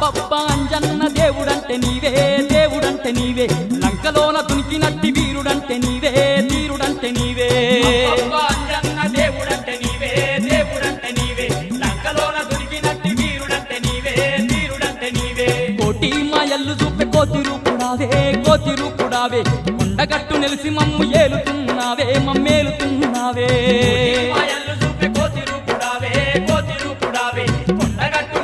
అబ్బబ్బా అంజన్న దేవుడంటే నీవే దేవుడంటే నీవే లంకలోన దునికినట్టి వీరుడంటే నీవే వీరుడంటే నీవే అబ్బబ్బా అంజన్న దేవుడంటే నీవే దేవుడంటే నీవే లంకలోన దునికినట్టి వీరుడంటే నీవే వీరుడంటే నీవే కోటి మాయల్లు చూపే కోతి రూపుడావే కొండగట్టు నెలిసి మమ్ము ఏలుతున్నావే మమ్మేలుతున్నావే మాయల్లు చూపే కోతి రూపుడావే కొండగట్టు